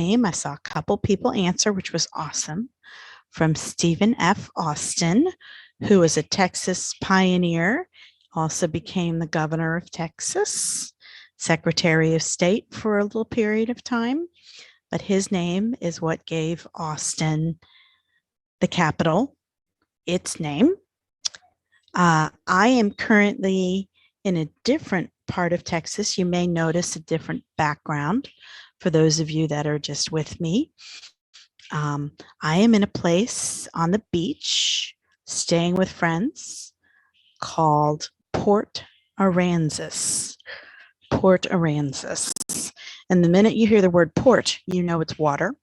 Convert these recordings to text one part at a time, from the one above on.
I saw a couple people answer, which was awesome. From Stephen F. Austin, who was a Texas pioneer, also became the governor of Texas, Secretary of State for a little period of time. But his name is what gave Austin, the capital, its name. I am currently in a different part of Texas. You may notice a different background for those of you that are just with me. I am in a place on the beach, staying with friends, called Port Aransas. Port Aransas. And the minute you hear the word port, you know it's water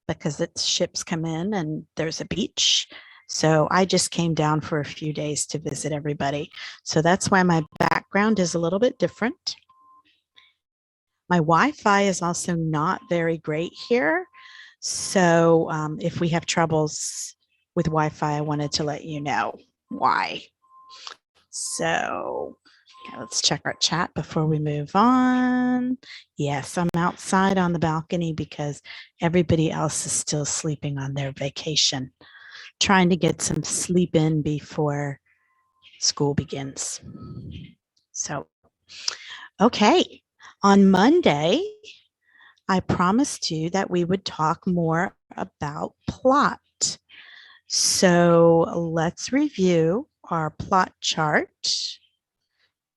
because it's ships come in and there's a beach. So I just came down for a few days to visit everybody. So that's why my background is a little bit different. My Wi-Fi is also not very great here. So if we have troubles with Wi-Fi, I wanted to let you know why. So okay, let's check our chat before we move on. Yes, I'm outside on the balcony because everybody else is still sleeping on their vacation, trying to get some sleep in before school begins. So, okay, on Monday, I promised you that we would talk more about plot. So let's review our plot chart.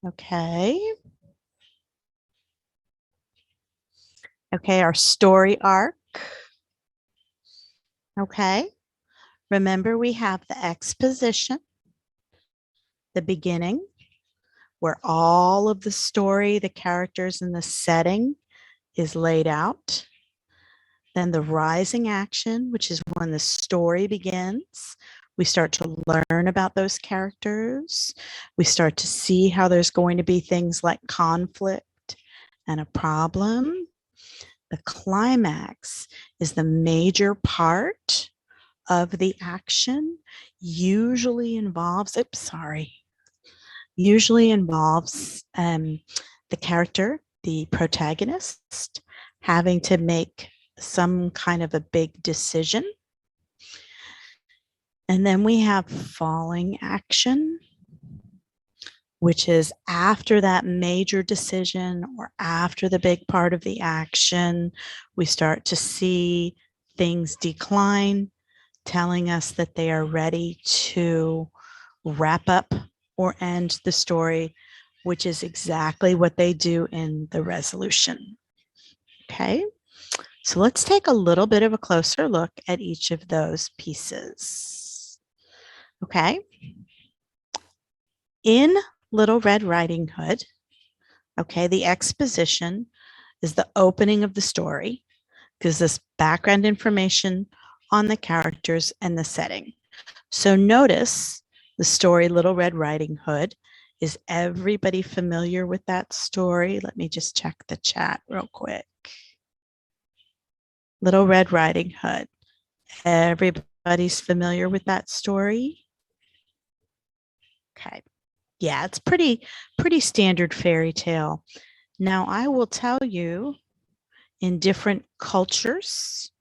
Okay. Okay, our story arc. Okay. Remember, we have the exposition, the beginning, where all of the story, the characters, and the setting is laid out. Then the rising action, which is when the story begins. We start to learn about those characters. We start to see how there's going to be things like conflict and a problem. The climax is the major part of the action, usually involves the character, the protagonist, having to make some kind of a big decision. And then we have falling action, which is after that major decision or after the big part of the action, we start to see things decline, telling us that they are ready to wrap up or end the story, which is exactly what they do in the resolution. Okay, so let's take a little bit of a closer look at each of those pieces. Okay, in Little Red Riding Hood, okay, the exposition is the opening of the story, gives us background information on the characters and the setting. So notice the story Little Red Riding Hood. Is everybody familiar with that story? Let me just check the chat real quick. Little Red Riding Hood. Everybody's familiar with that story? Okay. Yeah, it's pretty standard fairy tale. Now, I will tell you, in different cultures,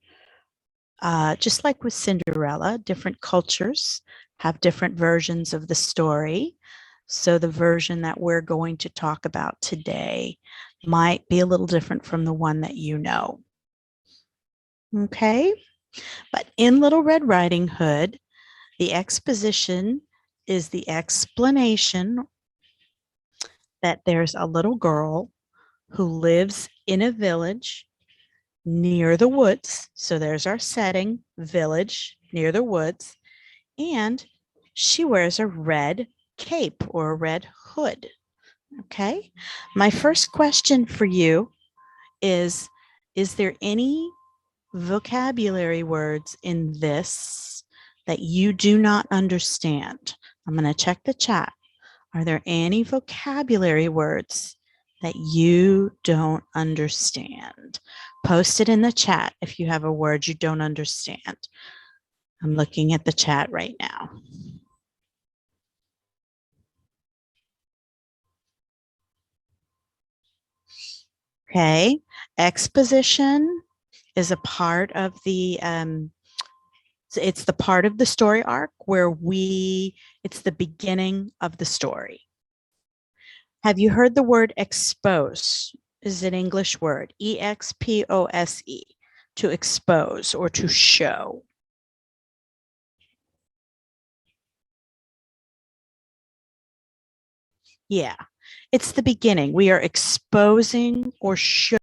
just like with Cinderella, different cultures have different versions of the story. So the version that we're going to talk about today might be a little different from the one that you know. Okay, but in Little Red Riding Hood, the exposition is the explanation that there's a little girl who lives in a village near the woods. So there's our setting, village near the woods. And she wears a red cape or a red hood. Okay. My first question for you is there any vocabulary words in this that you do not understand? I'm going to check the chat. Are there any vocabulary words that you don't understand? Post it in the chat if you have a word you don't understand. I'm looking at the chat right now. Okay, exposition is a part of the it's the part of the story arc where it's the beginning of the story. Have you heard the word expose? Is an English word, expose, to expose or to show. Yeah, it's the beginning. We are exposing or showing